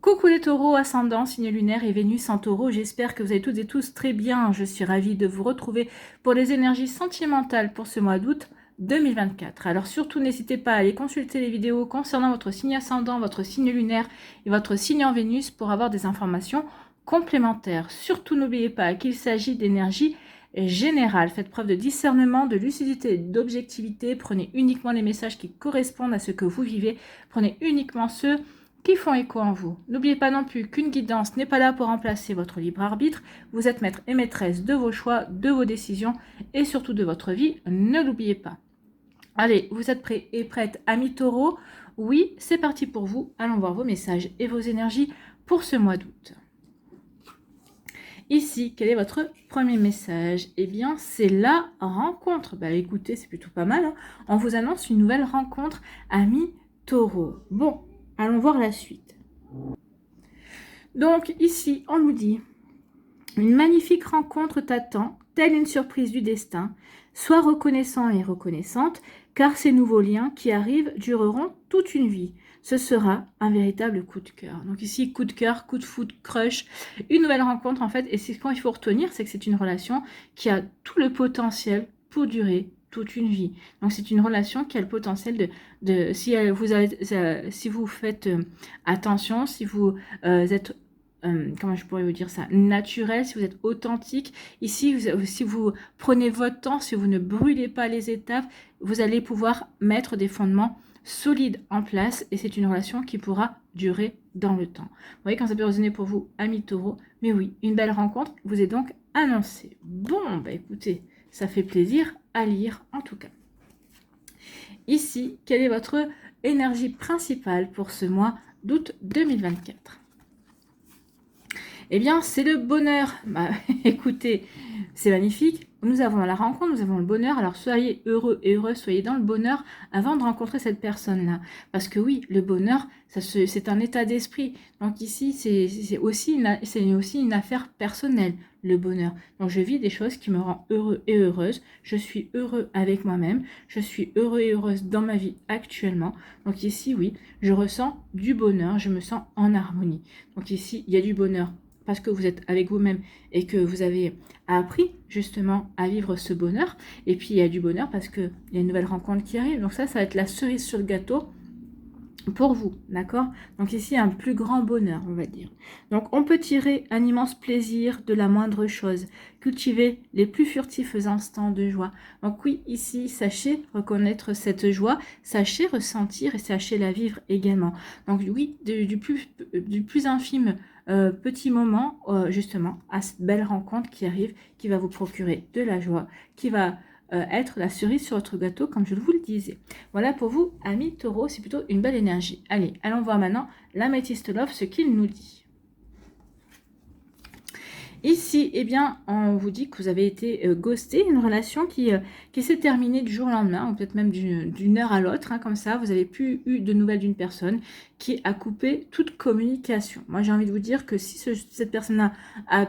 Coucou les taureaux, ascendant, signe lunaire et Vénus en taureau, j'espère que vous allez toutes et tous très bien. Je suis ravie de vous retrouver pour les énergies sentimentales pour ce mois d'août 2024. Alors surtout n'hésitez pas à aller consulter les vidéos concernant votre signe ascendant, votre signe lunaire et votre signe en Vénus pour avoir des informations complémentaires. Surtout n'oubliez pas qu'il s'agit d'énergie générale. Faites preuve de discernement, de lucidité et d'objectivité. Prenez uniquement les messages qui correspondent à ce que vous vivez. Prenez uniquement ceux qui font écho en vous. N'oubliez pas non plus qu'une guidance n'est pas là pour remplacer votre libre arbitre. Vous êtes maître et maîtresse de vos choix, de vos décisions et surtout de votre vie. Ne l'oubliez pas. Allez, vous êtes prêts et prêtes, amis taureaux? Oui, c'est parti pour vous. Allons voir vos messages et vos énergies pour ce mois d'août. Ici, quel est votre premier message? Eh bien, c'est la rencontre. Bah écoutez, c'est plutôt pas mal, hein. On vous annonce une nouvelle rencontre, amis taureaux. Bon, allons voir la suite. Donc ici, on nous dit, une magnifique rencontre t'attend, telle une surprise du destin. Sois reconnaissant et reconnaissante, car ces nouveaux liens qui arrivent dureront toute une vie. Ce sera un véritable coup de cœur. Donc ici, coup de cœur, coup de foot, crush, une nouvelle rencontre en fait. Et c'est quand il faut retenir, c'est que c'est une relation qui a tout le potentiel pour durer toute une vie. Donc c'est une relation qui a le potentiel de si vous faites attention, si vous êtes comment je pourrais vous dire ça, naturel, si vous êtes authentique. Ici, si vous prenez votre temps, si vous ne brûlez pas les étapes, vous allez pouvoir mettre des fondements solides en place et c'est une relation qui pourra durer dans le temps. Vous voyez quand ça peut résonner pour vous, amis taureaux, mais oui, une belle rencontre vous est donc annoncée. Bon, bah écoutez, ça fait plaisir à lire en tout cas. Ici, quelle est votre énergie principale pour ce mois d'août 2024? Eh bien, c'est le bonheur. Bah, écoutez, c'est magnifique. Nous avons la rencontre, nous avons le bonheur. Alors, soyez heureux et heureux, soyez dans le bonheur avant de rencontrer cette personne-là. Parce que oui, le bonheur, c'est un état d'esprit. Donc ici, c'est aussi une affaire personnelle, le bonheur. Donc, je vis des choses qui me rendent heureux et heureuse. Je suis heureux avec moi-même. Je suis heureux et heureuse dans ma vie actuellement. Donc ici, oui, je ressens du bonheur. Je me sens en harmonie. Donc ici, il y a du bonheur parce que vous êtes avec vous-même et que vous avez appris justement à vivre ce bonheur. Et puis il y a du bonheur parce qu'il y a une nouvelle rencontre qui arrive. Donc ça va être la cerise sur le gâteau pour vous, d'accord? Donc ici, un plus grand bonheur, on va dire. Donc on peut tirer un immense plaisir de la moindre chose, cultiver les plus furtifs instants de joie. Donc oui, ici, sachez reconnaître cette joie, sachez ressentir et sachez la vivre également. Donc oui, du plus infime petit moment, justement, à cette belle rencontre qui arrive, qui va vous procurer de la joie, qui va être la cerise sur votre gâteau, comme je vous le disais. Voilà pour vous, amis taureaux, c'est plutôt une belle énergie. Allez, allons voir maintenant l'améthyste love, ce qu'il nous dit. Ici, eh bien, on vous dit que vous avez été ghosté, une relation qui s'est terminée du jour au lendemain, ou peut-être même d'une heure à l'autre, hein, comme ça, vous n'avez plus eu de nouvelles d'une personne qui a coupé toute communication. Moi, j'ai envie de vous dire que si cette personne-là a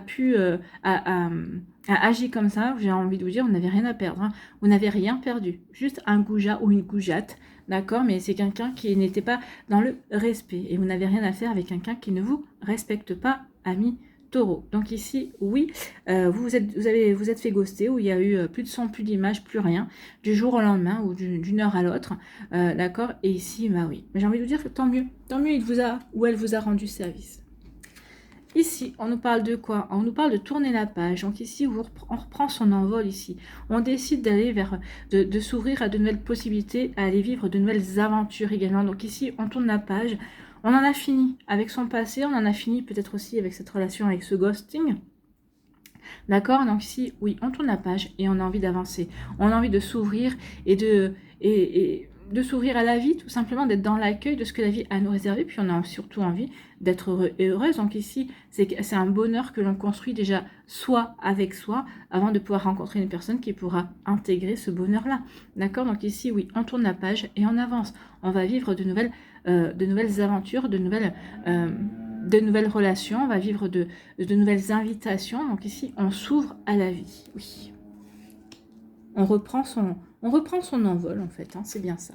agi comme ça, j'ai envie de vous dire, vous n'avez rien à perdre, hein. Vous n'avez rien perdu, juste un goujat ou une goujatte, d'accord, mais c'est quelqu'un qui n'était pas dans le respect, et vous n'avez rien à faire avec quelqu'un qui ne vous respecte pas, ami Taureau. Donc ici, oui, vous êtes fait ghoster, où il y a eu plus de son, plus d'image, plus rien, du jour au lendemain ou d'une heure à l'autre, d'accord. Et ici, bah oui, mais j'ai envie de vous dire que tant mieux, il vous a ou elle vous a rendu service. Ici, on nous parle de quoi? On nous parle de tourner la page. Donc ici, on reprend son envol ici. On décide d'aller de s'ouvrir à de nouvelles possibilités, à aller vivre de nouvelles aventures également. Donc ici, on tourne la page. On en a fini avec son passé, on en a fini peut-être aussi avec cette relation, avec ce ghosting. D'accord? Donc ici, oui, on tourne la page et on a envie d'avancer. On a envie de s'ouvrir et de s'ouvrir à la vie, tout simplement, d'être dans l'accueil de ce que la vie a à nous réserver. Puis on a surtout envie d'être heureux et heureuse. Donc ici, c'est un bonheur que l'on construit déjà soi avec soi avant de pouvoir rencontrer une personne qui pourra intégrer ce bonheur-là. D'accord? Donc ici, oui, on tourne la page et on avance. On va vivre de nouvelles aventures, de nouvelles relations, on va vivre de nouvelles invitations. Donc ici, on s'ouvre à la vie. Oui. On reprend son envol, en fait, hein, c'est bien ça.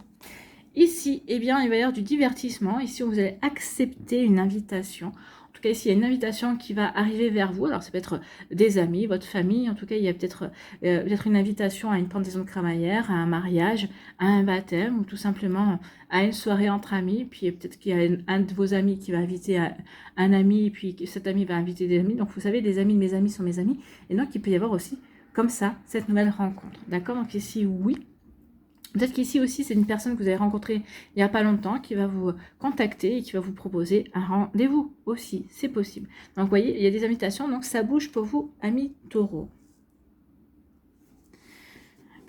Ici, eh bien, il va y avoir du divertissement. Ici, vous allez accepter une invitation. En tout cas, ici, il y a une invitation qui va arriver vers vous. Alors, ça peut être des amis, votre famille. En tout cas, il y a peut-être une invitation à une pendaison de crémaillère, à un mariage, à un baptême, ou tout simplement à une soirée entre amis. Puis, peut-être qu'il y a un de vos amis qui va inviter un ami, et puis cet ami va inviter des amis. Donc, vous savez, des amis de mes amis sont mes amis. Et donc, il peut y avoir aussi, comme ça, cette nouvelle rencontre. D'accord? Donc, ici, oui. Peut-être qu'ici aussi, c'est une personne que vous avez rencontrée il n'y a pas longtemps qui va vous contacter et qui va vous proposer un rendez-vous aussi. C'est possible. Donc, vous voyez, il y a des invitations. Donc, ça bouge pour vous, amis taureaux.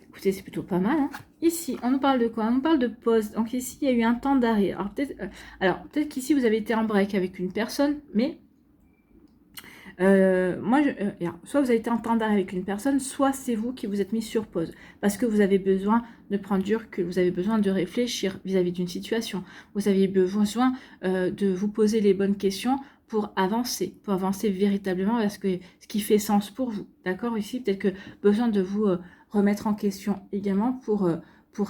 Écoutez, c'est plutôt pas mal. Hein. Ici, on nous parle de quoi? On nous parle de pause. Donc, ici, il y a eu un temps d'arrêt. Alors, peut-être qu'ici, vous avez été en break avec une personne, mais... soit vous avez été en temps d'arrêt avec une personne, soit c'est vous qui vous êtes mis sur pause parce que vous avez besoin de prendre du recul, vous avez besoin de réfléchir vis-à-vis d'une situation, vous avez besoin de vous poser les bonnes questions pour avancer véritablement vers ce qui fait sens pour vous. D'accord? Ici, peut-être que besoin de vous remettre en question également pour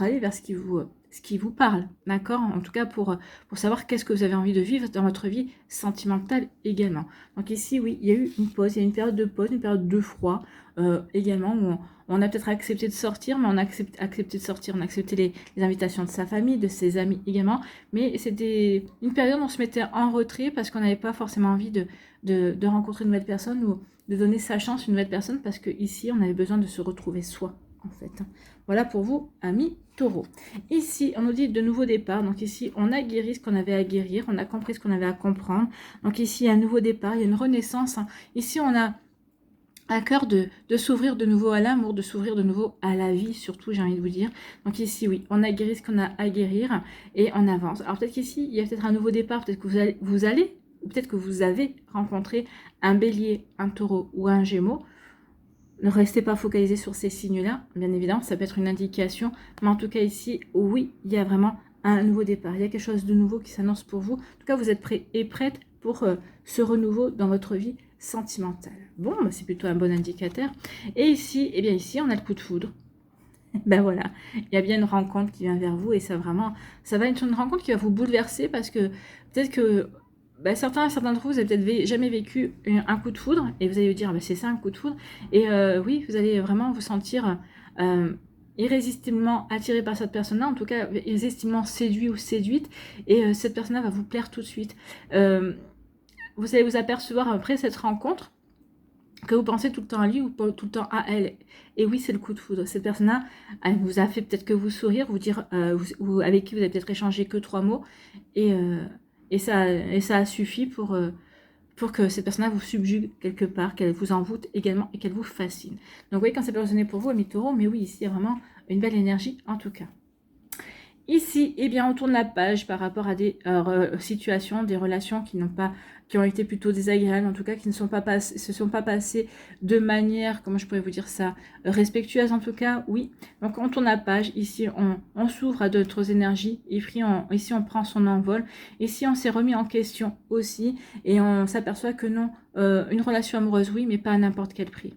aller vers ce qui vous parle, d'accord? En tout cas, pour savoir qu'est-ce que vous avez envie de vivre dans votre vie sentimentale également. Donc ici, oui, il y a eu une pause, il y a une période de pause, une période de froid également, où on a peut-être accepté de sortir, mais on a accepté de sortir, on a accepté les invitations de sa famille, de ses amis également, mais c'était une période où on se mettait en retrait parce qu'on n'avait pas forcément envie de rencontrer une nouvelle personne ou de donner sa chance à une nouvelle personne parce qu'ici, on avait besoin de se retrouver soi, en fait. Voilà pour vous, amis taureaux. Ici, on nous dit de nouveaux départs. Donc ici, on a guéri ce qu'on avait à guérir. On a compris ce qu'on avait à comprendre. Donc ici, il y a un nouveau départ. Il y a une renaissance. Ici, on a à cœur de s'ouvrir de nouveau à l'amour, de s'ouvrir de nouveau à la vie, surtout, j'ai envie de vous dire. Donc ici, oui, on a guéri ce qu'on a à guérir et on avance. Alors peut-être qu'ici, il y a peut-être un nouveau départ. Peut-être que vous allez, ou peut-être que vous avez rencontré un bélier, un taureau ou un gémeaux. Ne restez pas focalisé sur ces signes-là, bien évidemment, ça peut être une indication, mais en tout cas ici, oui, il y a vraiment un nouveau départ, il y a quelque chose de nouveau qui s'annonce pour vous. En tout cas, vous êtes prêts et prêtes pour ce renouveau dans votre vie sentimentale. Bon, bah, c'est plutôt un bon indicateur. Et ici, eh bien ici, on a le coup de foudre. Ben voilà, il y a bien une rencontre qui vient vers vous et ça va être une rencontre qui va vous bouleverser parce que peut-être que certains d'entre vous, vous avez peut-être jamais vécu un coup de foudre et vous allez vous dire, c'est ça un coup de foudre. Et oui, vous allez vraiment vous sentir irrésistiblement attiré par cette personne-là, en tout cas irrésistiblement séduit ou séduite, et cette personne-là va vous plaire tout de suite. Vous allez vous apercevoir après cette rencontre que vous pensez tout le temps à lui ou tout le temps à elle. Et oui, c'est le coup de foudre. Cette personne-là, elle vous a fait peut-être que vous sourire, vous dire, avec qui vous avez peut-être échangé que 3 mots, et ça a suffi pour que cette personne-là vous subjugue quelque part, qu'elle vous envoûte également et qu'elle vous fascine. Donc vous voyez, quand ça peut résonner pour vous, amis taureaux, mais oui, ici, il y a vraiment une belle énergie en tout cas. Ici, eh bien, on tourne la page par rapport à des situations, des relations qui ont été plutôt désagréables, en tout cas qui se sont pas passées de manière, comment je pourrais vous dire ça, respectueuse en tout cas, oui. Donc on tourne la page, ici on s'ouvre à d'autres énergies, ici on prend son envol, ici on s'est remis en question aussi, et on s'aperçoit que non, une relation amoureuse, oui, mais pas à n'importe quel prix.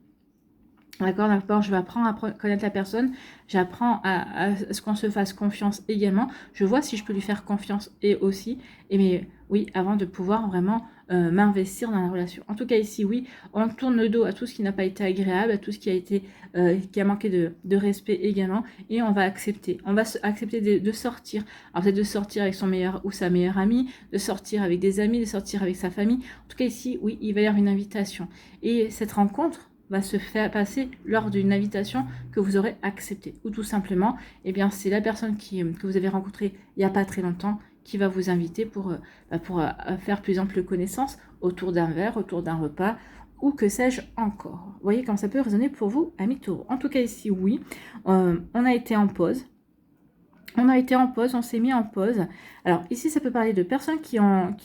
D'accord, je vais apprendre à connaître la personne, j'apprends à ce qu'on se fasse confiance également, je vois si je peux lui faire confiance mais oui, avant de pouvoir vraiment m'investir dans la relation. En tout cas ici, oui, on tourne le dos à tout ce qui n'a pas été agréable, à tout ce qui a manqué de respect également, et on va accepter de sortir, alors peut-être de sortir avec son meilleur ou sa meilleure amie, de sortir avec des amis, de sortir avec sa famille. En tout cas ici, oui, il va y avoir une invitation, et cette rencontre va se faire passer lors d'une invitation que vous aurez acceptée. Ou tout simplement, eh bien, c'est la personne que vous avez rencontrée il n'y a pas très longtemps qui va vous inviter pour faire plus ample connaissance autour d'un verre, autour d'un repas, ou que sais-je encore. Vous voyez comme ça peut résonner pour vous, amis taureaux. En tout cas ici, oui, on a été en pause. On s'est mis en pause. Alors ici, ça peut parler de personnes qui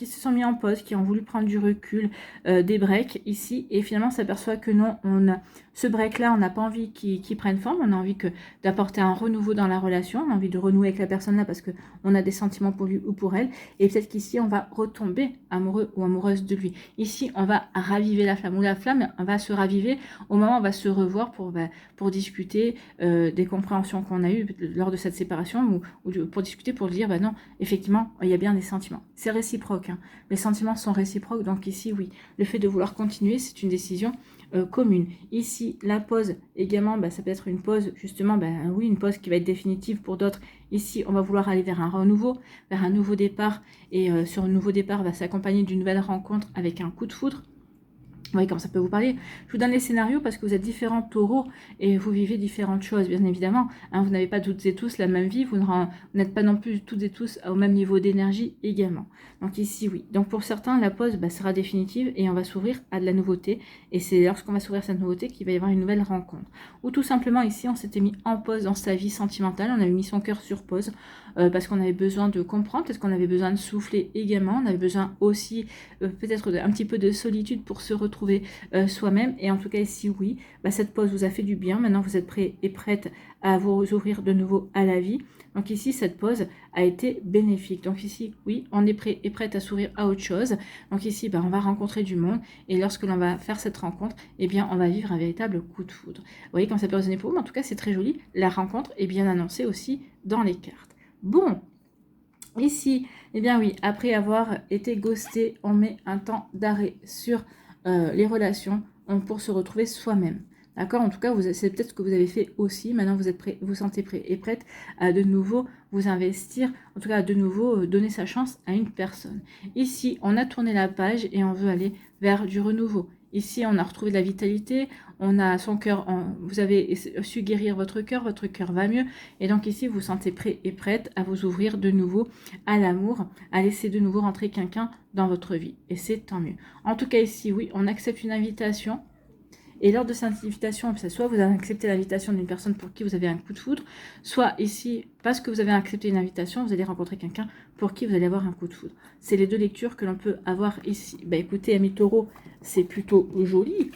se sont mis en pause, qui ont voulu prendre du recul, des breaks ici, et finalement s'aperçoit que non, Ce break-là, on n'a pas envie qu'il prenne forme, on a envie d'apporter un renouveau dans la relation, on a envie de renouer avec la personne là parce qu'on a des sentiments pour lui ou pour elle, et peut-être qu'ici, on va retomber amoureux ou amoureuse de lui. Ici, on va raviver la flamme, ou la flamme va se raviver au moment où on va se revoir pour discuter des compréhensions qu'on a eues lors de cette séparation, ou pour discuter, pour dire, bah non, effectivement, il y a bien des sentiments. C'est réciproque, hein. Les sentiments sont réciproques, donc ici, oui, le fait de vouloir continuer, c'est une décision commune. Ici, la pause également, ça peut être une pause, justement, oui, une pause qui va être définitive pour d'autres. Ici, on va vouloir aller vers un renouveau, vers un nouveau départ, et sur un nouveau départ va s'accompagner d'une nouvelle rencontre avec un coup de foudre. Vous voyez comme ça peut vous parler. Je vous donne les scénarios parce que vous êtes différents taureaux et vous vivez différentes choses, bien évidemment. Hein, vous n'avez pas toutes et tous la même vie, vous n'êtes pas non plus toutes et tous au même niveau d'énergie également. Donc ici, oui. Donc pour certains, la pause sera définitive et on va s'ouvrir à de la nouveauté. Et c'est lorsqu'on va s'ouvrir à cette nouveauté qu'il va y avoir une nouvelle rencontre. Ou tout simplement, ici, on s'était mis en pause dans sa vie sentimentale. On avait mis son cœur sur pause parce qu'on avait besoin de comprendre, peut-être qu'on avait besoin de souffler également. On avait besoin aussi peut-être un petit peu de solitude pour se retrouver soi-même. Et en tout cas ici, oui, cette pause vous a fait du bien. Maintenant, vous êtes prêts et prêtes à vous ouvrir de nouveau à la vie. Donc ici, cette pause a été bénéfique. Donc ici, oui, on est prêt et prête à s'ouvrir à autre chose. Donc ici, on va rencontrer du monde. Et lorsque l'on va faire cette rencontre, eh bien, on va vivre un véritable coup de foudre. Vous voyez comme ça peut résonner pour vous, mais en tout cas, c'est très joli. La rencontre est bien annoncée aussi dans les cartes. Bon, ici, eh bien oui, après avoir été ghosté, on met un temps d'arrêt sur les relations pour se retrouver soi-même. D'accord? En tout cas, c'est peut-être ce que vous avez fait aussi. Maintenant, vous êtes prêt, vous sentez prêt et prête à de nouveau vous investir, en tout cas à de nouveau donner sa chance à une personne. Ici, on a tourné la page et on veut aller vers du renouveau. Ici, on a retrouvé de la vitalité, on a son cœur, vous avez su guérir votre cœur va mieux. Et donc ici, vous vous sentez prêt et prête à vous ouvrir de nouveau à l'amour, à laisser de nouveau rentrer quelqu'un dans votre vie. Et c'est tant mieux. En tout cas ici, oui, on accepte une invitation. Et lors de cette invitation, soit vous avez accepté l'invitation d'une personne pour qui vous avez un coup de foudre, soit ici, parce que vous avez accepté une invitation, vous allez rencontrer quelqu'un pour qui vous allez avoir un coup de foudre. C'est les deux lectures que l'on peut avoir ici. Écoutez, amis taureaux, c'est plutôt joli.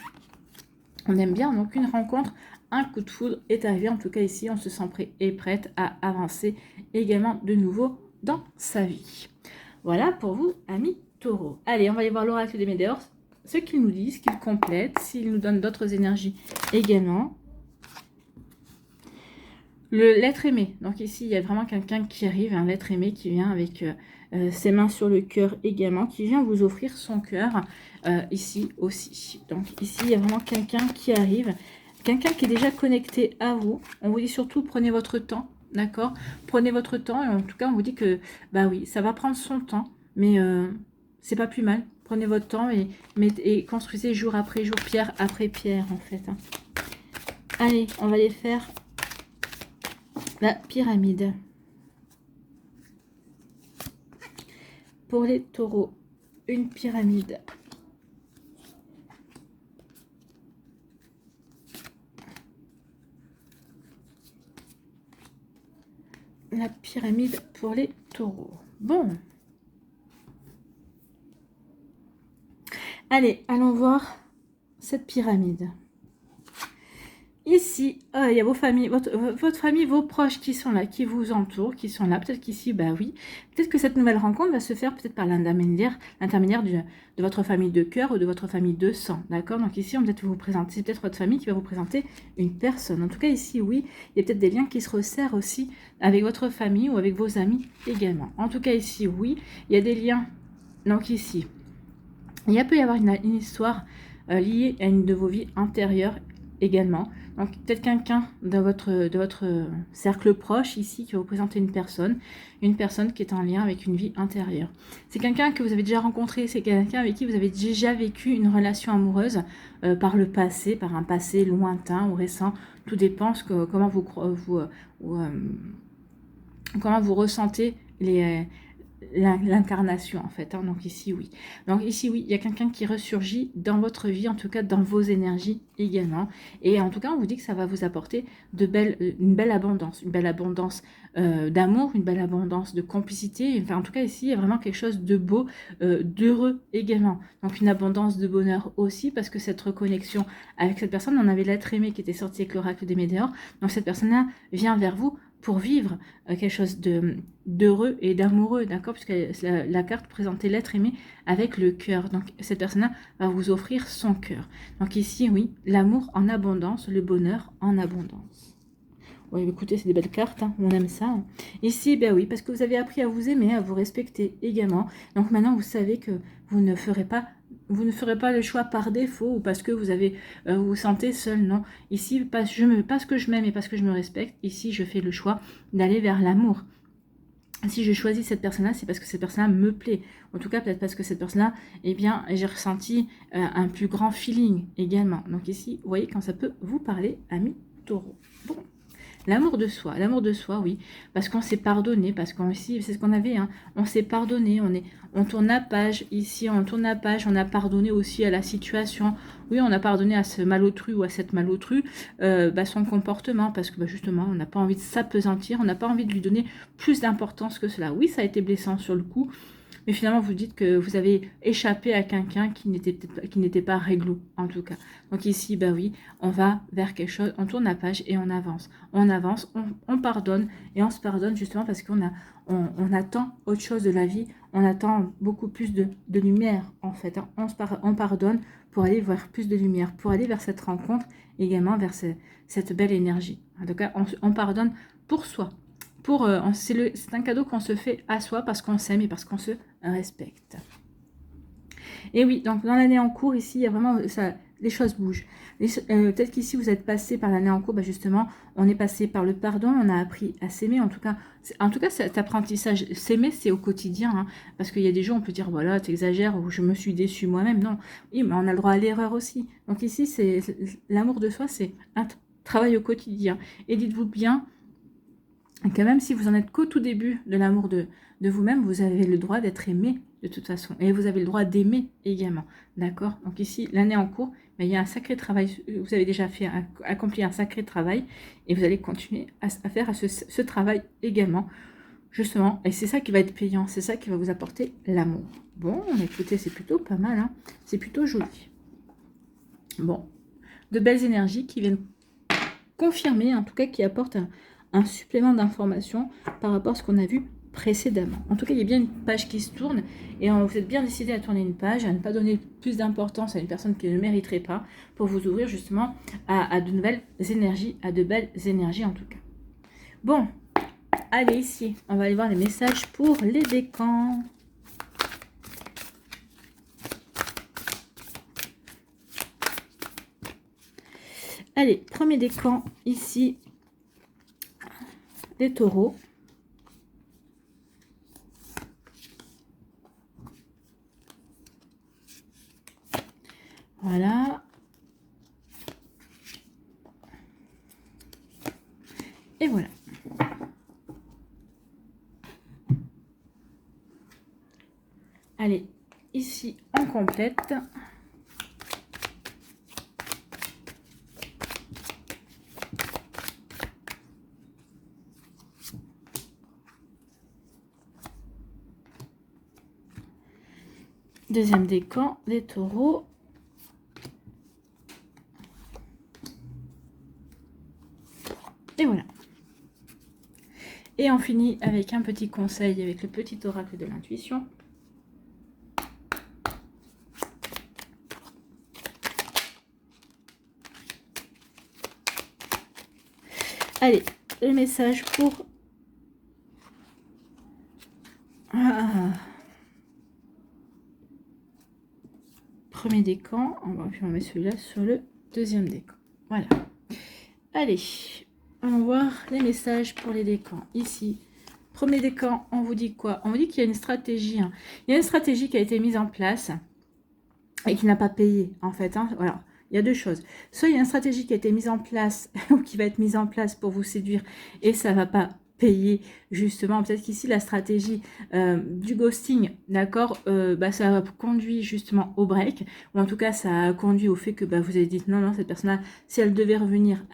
On aime bien, donc une rencontre, un coup de foudre est arrivé. En tout cas ici, on se sent prêt et prête à avancer également de nouveau dans sa vie. Voilà pour vous, amis taureaux. Allez, on va aller voir l'oracle des Médéors. Ce qu'ils nous disent, qu'ils complètent, s'ils nous donnent d'autres énergies également. L'être aimé. Donc ici, il y a vraiment quelqu'un qui arrive, un être aimé qui vient avec ses mains sur le cœur également, qui vient vous offrir son cœur ici aussi. Donc ici, il y a vraiment quelqu'un qui arrive, quelqu'un qui est déjà connecté à vous. On vous dit surtout, prenez votre temps, d'accord? Prenez votre temps et en tout cas, on vous dit que, oui, ça va prendre son temps, mais c'est pas plus mal. Prenez votre temps et construisez jour après jour, pierre après pierre, en fait. Hein. Allez, on va les faire la pyramide. Pour les taureaux, une pyramide. La pyramide pour les taureaux. Bon. Allez, allons voir cette pyramide. Ici, il y a vos familles, votre famille, vos proches qui sont là, qui vous entourent, qui sont là. Peut-être qu'ici, oui. Peut-être que cette nouvelle rencontre va se faire peut-être par l'intermédiaire de votre famille de cœur ou de votre famille de sang. D'accord? Donc ici, on va peut-être vous présenter, c'est peut-être votre famille qui va vous présenter une personne. En tout cas, ici, oui, il y a peut-être des liens qui se resserrent aussi avec votre famille ou avec vos amis également. En tout cas, ici, oui, il y a des liens. Donc ici, il peut y avoir une histoire liée à une de vos vies antérieures également. Donc peut-être quelqu'un de votre cercle proche ici qui va vous présenter une personne qui est en lien avec une vie antérieure. C'est quelqu'un que vous avez déjà rencontré, c'est quelqu'un avec qui vous avez déjà vécu une relation amoureuse par le passé, par un passé lointain ou récent. Tout dépend comment vous ressentez l'incarnation en fait, hein. Donc ici oui. Donc ici oui, il y a quelqu'un qui ressurgit dans votre vie, en tout cas dans vos énergies également. Et en tout cas, on vous dit que ça va vous apporter une belle abondance d'amour, une belle abondance de complicité. Enfin, en tout cas ici, il y a vraiment quelque chose de beau, d'heureux également. Donc une abondance de bonheur aussi, parce que cette reconnexion avec cette personne, on avait l'être aimé qui était sorti avec l'oracle des Météores. Donc cette personne-là vient vers vous pour vivre quelque chose d'heureux et d'amoureux, d'accord? Puisque la carte présentait l'être aimé avec le cœur. Donc, cette personne-là va vous offrir son cœur. Donc ici, oui, l'amour en abondance, le bonheur en abondance. Oui, écoutez, c'est des belles cartes, hein, on aime ça. Hein. Ici, ben oui, parce que vous avez appris à vous aimer, à vous respecter également. Donc maintenant, vous savez que vous ne ferez pas le choix par défaut ou parce que vous vous sentez seul, non. Ici, parce que je m'aime et parce que je me respecte, ici, je fais le choix d'aller vers l'amour. Si je choisis cette personne-là, c'est parce que cette personne-là me plaît. En tout cas, peut-être parce que cette personne-là, eh bien, j'ai ressenti un plus grand feeling également. Donc ici, vous voyez quand ça peut vous parler, amis taureaux. Bon. L'amour de soi, oui, parce qu'on s'est pardonné, parce qu'on ici, c'est ce qu'on avait, hein, on s'est pardonné, on tourne la page, ici, on tourne la page, on a pardonné aussi à la situation, oui, on a pardonné à ce malotru ou à cette malotru, son comportement, parce que justement, on n'a pas envie de s'apesantir, on n'a pas envie de lui donner plus d'importance que cela. Oui, ça a été blessant sur le coup, mais finalement, vous dites que vous avez échappé à quelqu'un qui n'était pas réglo, en tout cas. Donc ici, bah oui, on va vers quelque chose, on tourne la page et on avance. On avance, on pardonne, et on se pardonne justement parce on attend autre chose de la vie, on attend beaucoup plus de lumière, en fait. Hein. On pardonne pour aller vers plus de lumière, pour aller vers cette rencontre, également vers cette belle énergie. En tout cas, on pardonne pour soi. C'est un cadeau qu'on se fait à soi parce qu'on s'aime et parce qu'on se respecte. Et oui, donc dans l'année en cours, ici, il y a vraiment ça, les choses bougent. Peut-être qu'ici, vous êtes passé par l'année en cours, justement, on est passé par le pardon, on a appris à s'aimer. En tout cas, cet apprentissage, s'aimer, c'est au quotidien. Hein, parce qu'il y a des jours, on peut dire, voilà, t'exagères, ou je me suis déçue moi-même. Non, oui, mais on a le droit à l'erreur aussi. Donc ici, l'amour de soi, c'est un travail au quotidien. Et dites-vous bien, que même si vous en êtes qu'au tout début de l'amour de vous-même, vous avez le droit d'être aimé de toute façon. Et vous avez le droit d'aimer également. D'accord? Donc ici, l'année en cours, mais il y a un sacré travail. Vous avez déjà accompli un sacré travail. Et vous allez continuer à faire ce travail également. Justement. Et c'est ça qui va être payant. C'est ça qui va vous apporter l'amour. Bon, écoutez, c'est plutôt pas mal. Hein, c'est plutôt joli. Bon. De belles énergies qui viennent confirmer, en tout cas, qui apportent un supplément d'information par rapport à ce qu'on a vu précédemment. En tout cas, il y a bien une page qui se tourne et vous êtes bien décidé à tourner une page, à ne pas donner plus d'importance à une personne qui ne le mériterait pas pour vous ouvrir justement à de nouvelles énergies, à de belles énergies en tout cas. Bon, allez ici, on va aller voir les messages pour les décans. Allez, premier décan ici, des taureaux. Voilà. Et voilà. Allez, ici, on complète. Deuxième décan, des taureaux. Et voilà. Et on finit avec un petit conseil avec le petit oracle de l'intuition. Allez, le message pour... Premier décan, on va mettre celui-là sur le deuxième décan. Voilà. Allez, on va voir les messages pour les décans. Ici, premier décan, on vous dit quoi? On vous dit qu'il y a une stratégie. Hein. Il y a une stratégie qui a été mise en place et qui n'a pas payé, en fait. Hein. Voilà. Il y a deux choses. Soit il y a une stratégie qui a été mise en place ou qui va être mise en place pour vous séduire et ça ne va pas payer justement. Peut-être qu'ici, la stratégie du ghosting, d'accord, ça a conduit justement au break, ou en tout cas, ça a conduit au fait que vous avez dit non, cette personne-là, si elle devait revenir,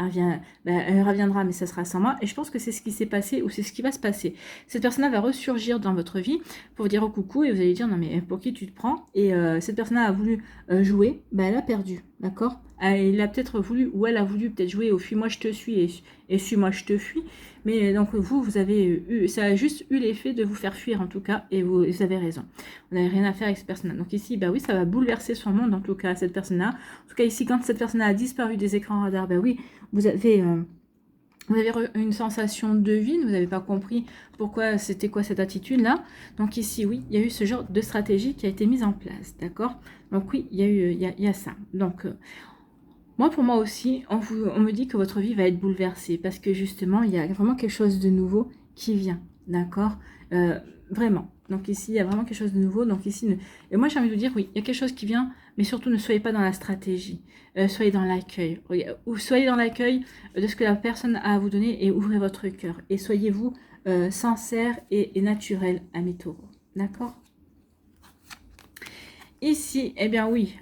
elle reviendra, mais ça sera sans moi. Et je pense que c'est ce qui s'est passé, ou c'est ce qui va se passer. Cette personne-là va ressurgir dans votre vie pour vous dire au coucou, et vous allez dire non, mais pour qui tu te prends? Et cette personne-là a voulu jouer, elle a perdu, d'accord? Il a peut-être voulu, ou elle a voulu peut-être jouer au fuis-moi je te suis et suis-moi je te fuis, mais donc vous avez eu, ça a juste eu l'effet de vous faire fuir en tout cas, et vous avez raison. Vous n'avez rien à faire avec cette personne-là. Donc ici, oui, ça va bouleverser son monde en tout cas, cette personne-là. En tout cas ici, quand cette personne-là a disparu des écrans radars, oui, vous avez une sensation de vide, vous n'avez pas compris pourquoi, c'était quoi cette attitude-là. Donc ici, oui, il y a eu ce genre de stratégie qui a été mise en place, d'accord? Donc oui, il y a ça. Donc, moi, pour moi aussi, on me dit que votre vie va être bouleversée parce que justement, il y a vraiment quelque chose de nouveau qui vient, d'accord? Vraiment. Donc ici, il y a vraiment quelque chose de nouveau. Donc ici, et moi, j'ai envie de vous dire, oui, il y a quelque chose qui vient, mais surtout, ne soyez pas dans la stratégie. Soyez dans l'accueil. Ou soyez dans l'accueil de ce que la personne a à vous donner et ouvrez votre cœur. Et soyez-vous sincère et naturel à mes taureaux. D'accord? Ici, eh bien oui,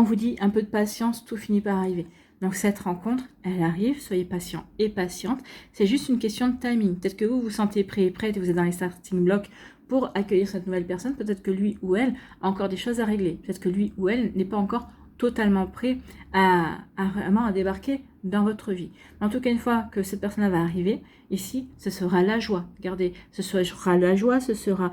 on vous dit un peu de patience, tout finit par arriver. Donc cette rencontre, elle arrive, soyez patient et patiente. C'est juste une question de timing. Peut-être que vous vous sentez prêt et prête et vous êtes dans les starting blocks pour accueillir cette nouvelle personne. Peut-être que lui ou elle a encore des choses à régler. Peut-être que lui ou elle n'est pas encore totalement prêt à vraiment débarquer dans votre vie. En tout cas, une fois que cette personne va arriver, ici, ce sera la joie. Regardez, ce sera la joie, ce sera,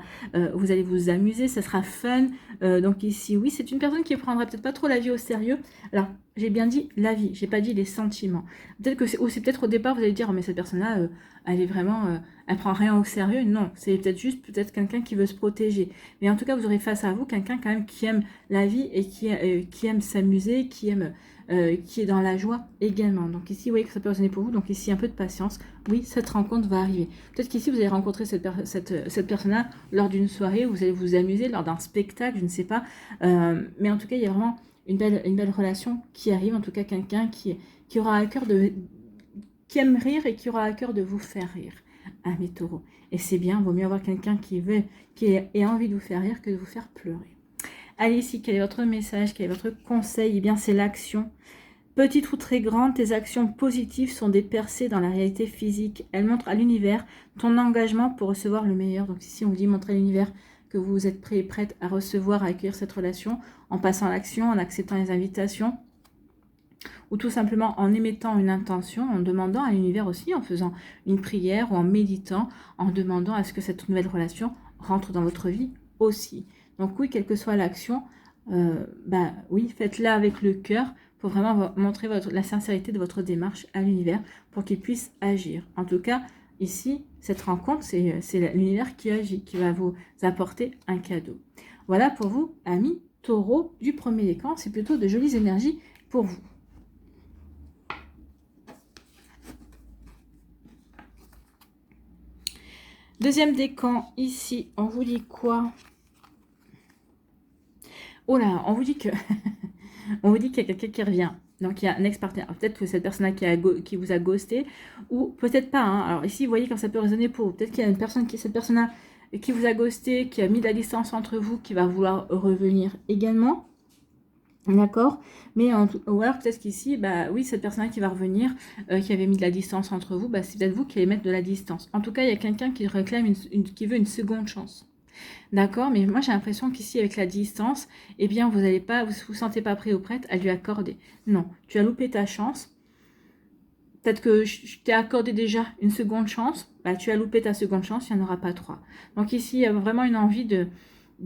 vous allez vous amuser, ce sera fun. Donc ici, oui, c'est une personne qui prendra peut-être pas trop la vie au sérieux. Alors, j'ai bien dit la vie, j'ai pas dit les sentiments. Peut-être que c'est peut-être au départ, vous allez dire, oh, mais cette personne-là, elle est vraiment, elle prend rien au sérieux. Non, c'est peut-être juste quelqu'un qui veut se protéger. Mais en tout cas, vous aurez face à vous quelqu'un quand même qui aime la vie et qui aime s'amuser, qui est dans la joie également. Donc ici, vous voyez que ça peut résonner pour vous. Donc ici, un peu de patience. Oui, cette rencontre va arriver. Peut-être qu'ici, vous allez rencontrer cette personne-là lors d'une soirée, vous allez vous amuser, lors d'un spectacle, je ne sais pas. Mais en tout cas, il y a vraiment une belle relation qui arrive. En tout cas, quelqu'un qui aura à cœur qui aime rire et qui aura à cœur de vous faire rire. À mes taureaux. Et c'est bien, vaut mieux avoir quelqu'un qui ait envie de vous faire rire que de vous faire pleurer. Allez, ici, quel est votre message, quel est votre conseil? Eh bien, c'est l'action. Petite ou très grande, tes actions positives sont des percées dans la réalité physique. Elles montrent à l'univers ton engagement pour recevoir le meilleur. Donc ici, on vous dit montrer à l'univers que vous êtes prêt et prête à recevoir, à accueillir cette relation en passant à l'action, en acceptant les invitations ou tout simplement en émettant une intention, en demandant à l'univers aussi, en faisant une prière ou en méditant, en demandant à ce que cette nouvelle relation rentre dans votre vie aussi. Donc oui, quelle que soit l'action, oui, faites-la avec le cœur pour vraiment montrer la sincérité de votre démarche à l'univers pour qu'il puisse agir. En tout cas, ici, cette rencontre, c'est l'univers qui agit, qui va vous apporter un cadeau. Voilà pour vous, amis taureaux du premier décan. C'est plutôt de jolies énergies pour vous. Deuxième décan, ici, on vous dit quoi? Oh là, on vous dit que on vous dit qu'il y a quelqu'un qui revient. Donc, il y a un ex-partenaire. Peut-être que cette personne-là qui vous a ghosté, ou peut-être pas. Hein. Alors ici, vous voyez quand ça peut résonner pour vous. Peut-être qu'il y a cette personne-là qui vous a ghosté, qui a mis de la distance entre vous, qui va vouloir revenir également. D'accord? Mais ou alors peut-être qu'ici, oui, cette personne-là qui va revenir, qui avait mis de la distance entre vous, c'est peut-être vous qui allez mettre de la distance. En tout cas, il y a quelqu'un qui réclame, qui veut une seconde chance. D'accord? Mais moi, j'ai l'impression qu'ici, avec la distance, eh bien, vous vous sentez pas prêt ou prête à lui accorder. Non, tu as loupé ta chance. Peut-être que je t'ai accordé déjà une seconde chance. Tu as loupé ta seconde chance, il n'y en aura pas trois. Donc ici, il y a vraiment une envie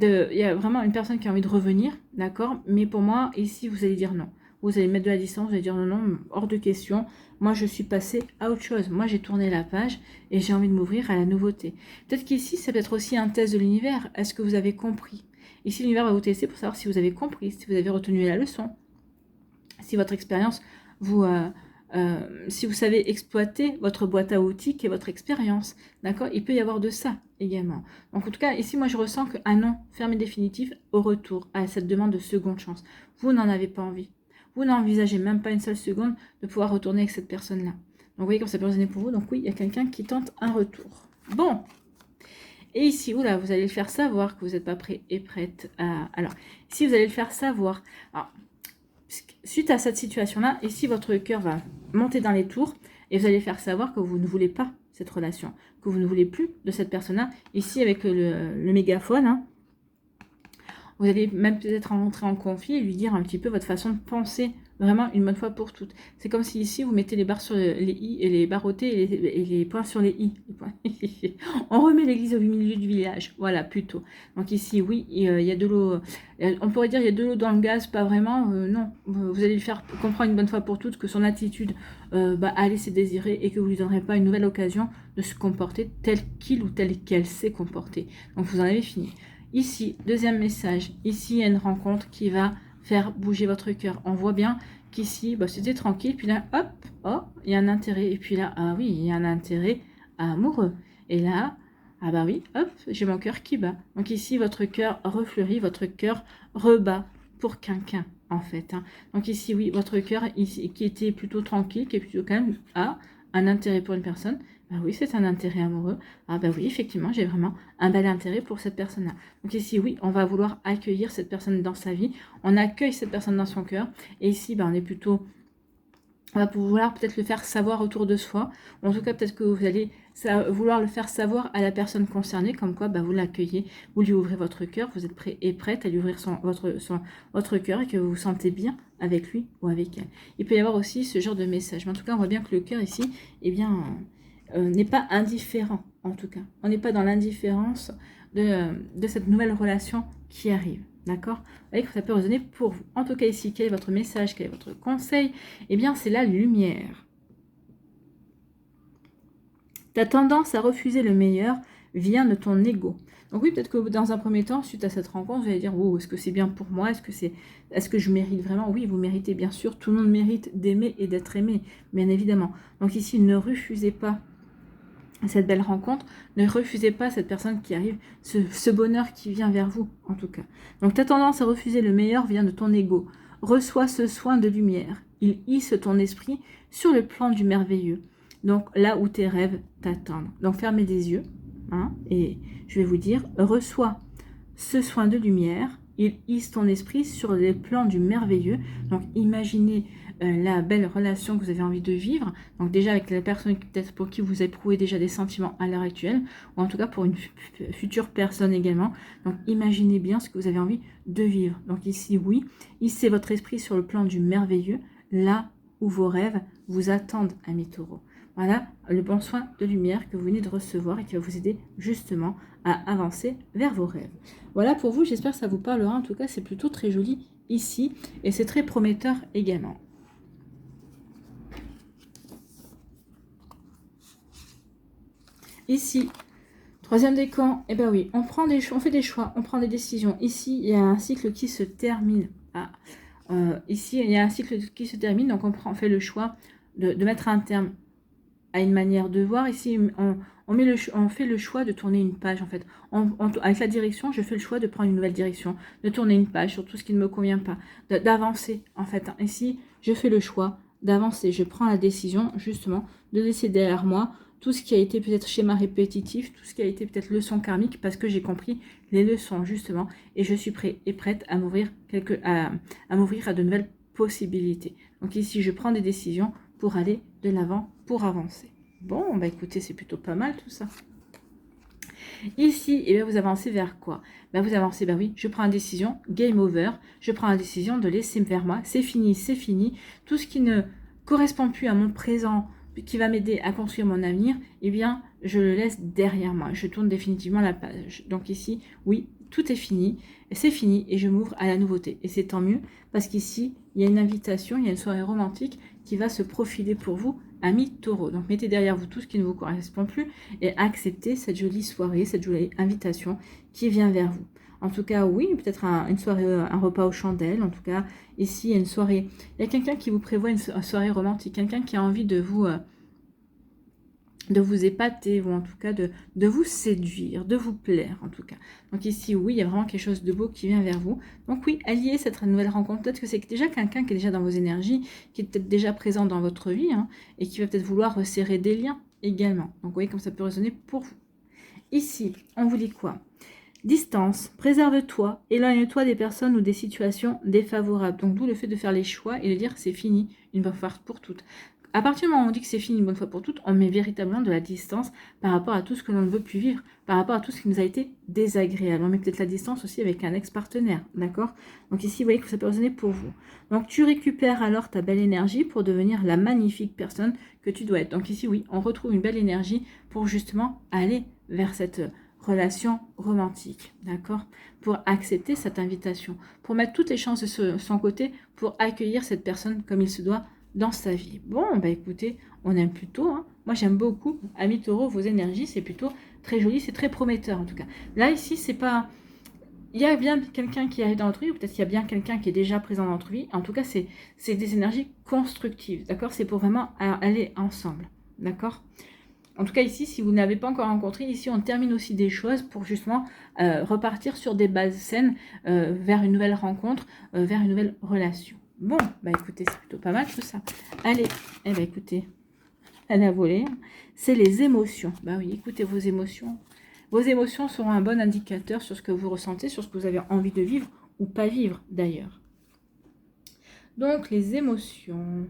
il y a vraiment une personne qui a envie de revenir, d'accord? Mais pour moi, ici, vous allez dire non. Vous allez mettre de la distance, vous allez dire non, non, hors de question. Moi, je suis passée à autre chose. Moi, j'ai tourné la page et j'ai envie de m'ouvrir à la nouveauté. Peut-être qu'ici, c'est peut-être aussi un test de l'univers. Est-ce que vous avez compris? Ici, l'univers va vous tester pour savoir si vous avez compris, si vous avez retenu la leçon, si votre expérience si vous savez exploiter votre boîte à outils qui est votre expérience, d'accord? Il peut y avoir de ça également. Donc en tout cas, ici, moi, je ressens qu'un non ferme et définitif au retour à cette demande de seconde chance. Vous n'en avez pas envie. Vous n'envisagez même pas une seule seconde de pouvoir retourner avec cette personne-là. vous voyez comme ça peut résonner pour vous. Donc oui, il y a quelqu'un qui tente un retour. Bon. Et ici, oula, vous allez le faire savoir que vous n'êtes pas prêt et prête à... Alors, ici, vous allez le faire savoir. Alors, suite à cette situation-là, ici, votre cœur va monter dans les tours et vous allez faire savoir que vous ne voulez pas cette relation, que vous ne voulez plus de cette personne-là. Ici, avec le mégaphone, hein, vous allez même peut-être rentrer en conflit et lui dire un petit peu votre façon de penser, vraiment une bonne fois pour toutes. C'est comme si ici, vous mettez les barres sur les i et les barres au t et les points sur les i. On remet l'église au milieu du village, voilà, plutôt. Donc ici, oui, il y a de l'eau, on pourrait dire il y a de l'eau dans le gaz, pas vraiment, non. Vous allez lui faire comprendre une bonne fois pour toutes que son attitude a laissé désirer et que vous ne lui donnerez pas une nouvelle occasion de se comporter tel qu'il ou telle qu'elle s'est comportée. Donc vous en avez fini. Ici, deuxième message, ici il y a une rencontre qui va faire bouger votre cœur. On voit bien qu'ici, c'était tranquille, puis là, hop, oh, il y a un intérêt. Et puis là, ah oui, il y a un intérêt amoureux. Et là, ah bah oui, hop, j'ai mon cœur qui bat. Donc ici, votre cœur refleurit, votre cœur rebat pour quelqu'un, en fait. Hein. Donc ici, oui, votre cœur, ici, qui était plutôt tranquille, qui est plutôt calme, a un intérêt pour une personne. Ah oui, c'est un intérêt amoureux. Ah bah oui, effectivement, j'ai vraiment un bel intérêt pour cette personne-là. Donc ici, oui, on va vouloir accueillir cette personne dans sa vie. On accueille cette personne dans son cœur. Et ici, on est plutôt... On va vouloir peut-être le faire savoir autour de soi. En tout cas, peut-être que vous allez vouloir le faire savoir à la personne concernée, comme quoi vous l'accueillez, vous lui ouvrez votre cœur, vous êtes prêt et prête à lui ouvrir votre cœur et que vous vous sentez bien avec lui ou avec elle. Il peut y avoir aussi ce genre de message. Mais en tout cas, on voit bien que le cœur ici, n'est pas indifférent, en tout cas. On n'est pas dans l'indifférence de cette nouvelle relation qui arrive. D'accord? Vous voyez que ça peut résonner pour vous. En tout cas, ici, quel est votre message? Quel est votre conseil? Eh bien, c'est la lumière. Ta tendance à refuser le meilleur vient de ton ego. Donc oui, peut-être que dans un premier temps, suite à cette rencontre, vous allez dire, oh, est-ce que c'est bien pour moi? Est-ce que je mérite vraiment? Oui, vous méritez bien sûr. Tout le monde mérite d'aimer et d'être aimé, bien évidemment. Donc ici, ne refusez pas cette belle rencontre, ne refusez pas cette personne qui arrive, ce bonheur qui vient vers vous, en tout cas. Donc ta tendance à refuser le meilleur vient de ton ego. Reçois ce soin de lumière. Il hisse ton esprit sur le plan du merveilleux. Donc là où tes rêves t'attendent. Donc fermez les yeux, hein, et je vais vous dire, reçois ce soin de lumière. Il hisse ton esprit sur les plans du merveilleux. Donc imaginez la belle relation que vous avez envie de vivre. Donc déjà avec la personne peut-être pour qui vous éprouvez déjà des sentiments à l'heure actuelle, ou en tout cas pour une future personne également. Donc imaginez bien ce que vous avez envie de vivre. Donc ici, oui, hissez votre esprit sur le plan du merveilleux, là où vos rêves vous attendent, amis taureaux. Voilà le bon soin de lumière que vous venez de recevoir et qui va vous aider justement à avancer vers vos rêves. Voilà pour vous, j'espère que ça vous parlera. En tout cas, c'est plutôt très joli ici et c'est très prometteur également. Ici, troisième décan, eh bien oui, on fait des choix, on prend des décisions. Ici, il y a un cycle qui se termine. Ici, il y a un cycle qui se termine, donc on fait le choix de mettre un terme à une manière de voir. Ici, on fait le choix de tourner une page, en fait. Avec la direction, je fais le choix de prendre une nouvelle direction, de tourner une page sur tout ce qui ne me convient pas, d'avancer, en fait. Ici, je fais le choix d'avancer. Je prends la décision, justement, de laisser derrière moi tout ce qui a été peut-être schéma répétitif, tout ce qui a été peut-être leçon karmique, parce que j'ai compris les leçons, justement, et je suis prêt et prête à m'ouvrir à de nouvelles possibilités. Donc ici, je prends des décisions pour aller de l'avant, pour avancer. Bon, bah écoutez, c'est plutôt pas mal tout ça. Ici, et bien vous avancez vers quoi? Vous avancez, oui, je prends une décision, game over, je prends la décision de laisser vers moi, c'est fini, c'est fini. Tout ce qui ne correspond plus à mon présent, qui va m'aider à construire mon avenir, eh bien, je le laisse derrière moi. Je tourne définitivement la page. Donc ici, oui, tout est fini, c'est fini, et je m'ouvre à la nouveauté. Et c'est tant mieux, parce qu'ici, il y a une invitation, il y a une soirée romantique qui va se profiler pour vous, amis taureaux. Donc mettez derrière vous tout ce qui ne vous correspond plus et acceptez cette jolie soirée, cette jolie invitation qui vient vers vous. En tout cas, oui, peut-être une soirée, un repas aux chandelles. En tout cas, ici, il y a une soirée. Il y a quelqu'un qui vous prévoit une soirée romantique, quelqu'un qui a envie de vous de vous épater, ou en tout cas de vous séduire, de vous plaire en tout cas. Donc ici, oui, il y a vraiment quelque chose de beau qui vient vers vous. Donc oui, alliez cette nouvelle rencontre. Peut-être que c'est déjà quelqu'un qui est déjà dans vos énergies, qui est peut-être déjà présent dans votre vie, hein, et qui va peut-être vouloir resserrer des liens également. Donc vous voyez comme ça peut résonner pour vous. Ici, on vous dit quoi? Distance, préserve-toi, éloigne-toi des personnes ou des situations défavorables. Donc d'où le fait de faire les choix et de dire c'est fini une bonne fois pour toutes. À partir du moment où on dit que c'est fini une bonne fois pour toutes, on met véritablement de la distance par rapport à tout ce que l'on ne veut plus vivre, par rapport à tout ce qui nous a été désagréable. On met peut-être la distance aussi avec un ex-partenaire, d'accord? Donc ici, vous voyez que ça peut résonner pour vous. Donc tu récupères alors ta belle énergie pour devenir la magnifique personne que tu dois être. Donc ici, oui, on retrouve une belle énergie pour justement aller vers cette relation romantique, d'accord? Pour accepter cette invitation, pour mettre toutes les chances de son côté, pour accueillir cette personne comme il se doit dans sa vie. Bon, bah écoutez, on aime plutôt, hein. Moi j'aime beaucoup, amis taureaux, vos énergies, c'est plutôt très joli, c'est très prometteur en tout cas. Là ici, c'est pas... Il y a bien quelqu'un qui arrive dans notre vie, ou peut-être qu'il y a bien quelqu'un qui est déjà présent dans notre vie. En tout cas, c'est des énergies constructives, d'accord? C'est pour vraiment aller ensemble, d'accord? En tout cas, ici, si vous n'avez pas encore rencontré, ici, on termine aussi des choses pour justement repartir sur des bases saines vers une nouvelle rencontre, vers une nouvelle relation. Bon, bah écoutez, c'est plutôt pas mal tout ça. Allez, eh bah écoutez, elle a volé. C'est les émotions. Bah oui, écoutez vos émotions. Vos émotions seront un bon indicateur sur ce que vous ressentez, sur ce que vous avez envie de vivre ou pas vivre d'ailleurs. Donc, les émotions...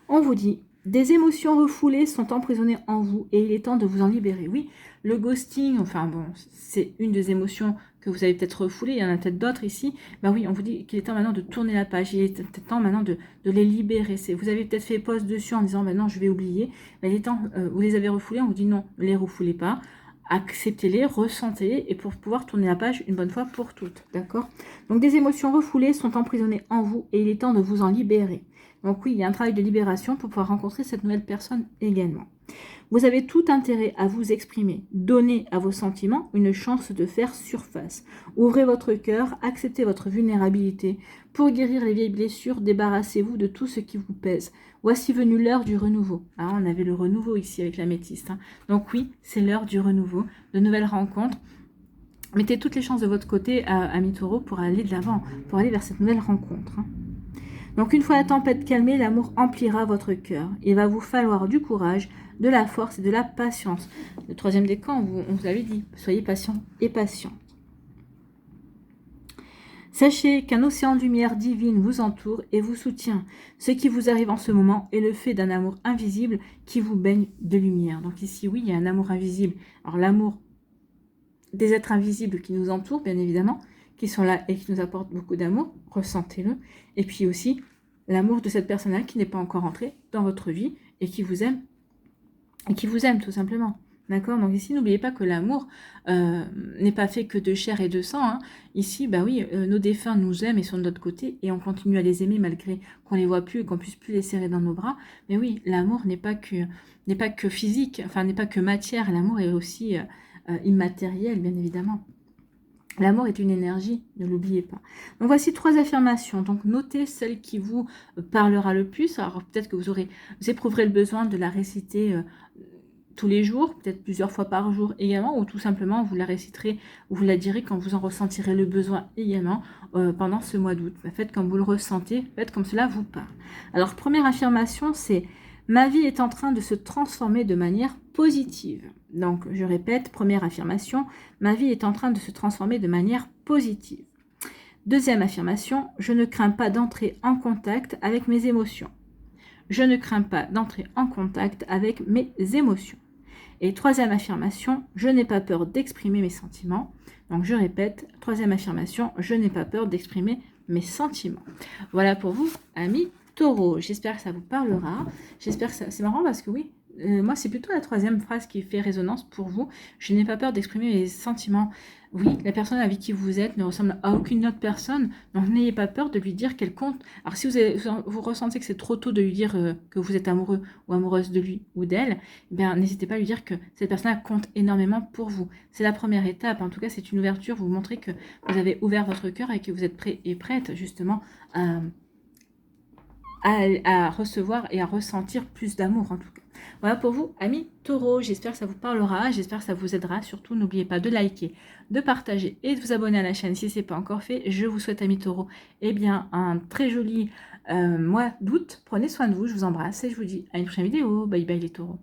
On vous dit, des émotions refoulées sont emprisonnées en vous et il est temps de vous en libérer. Oui, le ghosting, enfin bon, c'est une des émotions que vous avez peut-être refoulées, il y en a peut-être d'autres ici. Ben oui, on vous dit qu'il est temps maintenant de tourner la page, il est temps maintenant de les libérer. Vous avez peut-être fait pause dessus en disant, ben non, je vais oublier. Ben, il est temps, vous les avez refoulés, on vous dit non, ne les refoulez pas. Acceptez-les, ressentez-les et pour pouvoir tourner la page une bonne fois pour toutes, d'accord? Donc des émotions refoulées sont emprisonnées en vous et il est temps de vous en libérer. Donc oui, il y a un travail de libération pour pouvoir rencontrer cette nouvelle personne également. Vous avez tout intérêt à vous exprimer. Donnez à vos sentiments une chance de faire surface. Ouvrez votre cœur, acceptez votre vulnérabilité. Pour guérir les vieilles blessures, débarrassez-vous de tout ce qui vous pèse. Voici venue l'heure du renouveau. Ah, on avait le renouveau ici avec l'améthyste, hein. Donc oui, c'est l'heure du renouveau, de nouvelles rencontres. Mettez toutes les chances de votre côté, amis taureaux, pour aller de l'avant, pour aller vers cette nouvelle rencontre, hein. Donc une fois la tempête calmée, l'amour emplira votre cœur. Il va vous falloir du courage, de la force et de la patience. Le troisième décan, on vous l'avait dit, soyez patient et patient. Sachez qu'un océan de lumière divine vous entoure et vous soutient. Ce qui vous arrive en ce moment est le fait d'un amour invisible qui vous baigne de lumière. Donc ici, oui, il y a un amour invisible. Alors l'amour des êtres invisibles qui nous entourent, bien évidemment, qui sont là et qui nous apportent beaucoup d'amour, ressentez-le. Et puis aussi, l'amour de cette personne-là qui n'est pas encore entrée dans votre vie et qui vous aime tout simplement. D'accord? Donc ici, n'oubliez pas que l'amour n'est pas fait que de chair et de sang, hein. Ici, bah oui, nos défunts nous aiment et sont de notre côté et on continue à les aimer malgré qu'on les voit plus et qu'on puisse plus les serrer dans nos bras. Mais oui, l'amour n'est pas que physique, enfin n'est pas que matière. L'amour est aussi immatériel, bien évidemment. L'amour est une énergie, ne l'oubliez pas. Donc voici 3 affirmations. Donc notez celle qui vous parlera le plus. Alors peut-être que vous éprouverez le besoin de la réciter tous les jours, peut-être plusieurs fois par jour également, ou tout simplement vous la réciterez ou vous la direz quand vous en ressentirez le besoin également pendant ce mois d'août. Faites comme vous le ressentez, faites comme cela vous parle. Alors première affirmation, c'est « Ma vie est en train de se transformer de manière positive ». Donc je répète, première affirmation, « Ma vie est en train de se transformer de manière positive ». Deuxième affirmation, « Je ne crains pas d'entrer en contact avec mes émotions ». Je ne crains pas d'entrer en contact avec mes émotions. Et troisième affirmation, je n'ai pas peur d'exprimer mes sentiments. Donc je répète, troisième affirmation, je n'ai pas peur d'exprimer mes sentiments. Voilà pour vous, amis taureaux. J'espère que ça vous parlera. J'espère que c'est marrant parce que oui, moi c'est plutôt la troisième phrase qui fait résonance pour vous. Je n'ai pas peur d'exprimer mes sentiments. Oui, la personne avec qui vous êtes ne ressemble à aucune autre personne, donc n'ayez pas peur de lui dire qu'elle compte. Alors si vous ressentez que c'est trop tôt de lui dire que vous êtes amoureux ou amoureuse de lui ou d'elle, eh bien n'hésitez pas à lui dire que cette personne compte énormément pour vous. C'est la première étape, en tout cas c'est une ouverture, vous montrez que vous avez ouvert votre cœur et que vous êtes prêt et prête justement à recevoir et à ressentir plus d'amour en tout cas. Voilà pour vous, amis taureaux. J'espère que ça vous parlera, j'espère que ça vous aidera. Surtout, n'oubliez pas de liker, de partager et de vous abonner à la chaîne si ce n'est pas encore fait. Je vous souhaite, amis taureaux, eh bien, un très joli mois d'août. Prenez soin de vous, je vous embrasse et je vous dis à une prochaine vidéo. Bye bye les taureaux.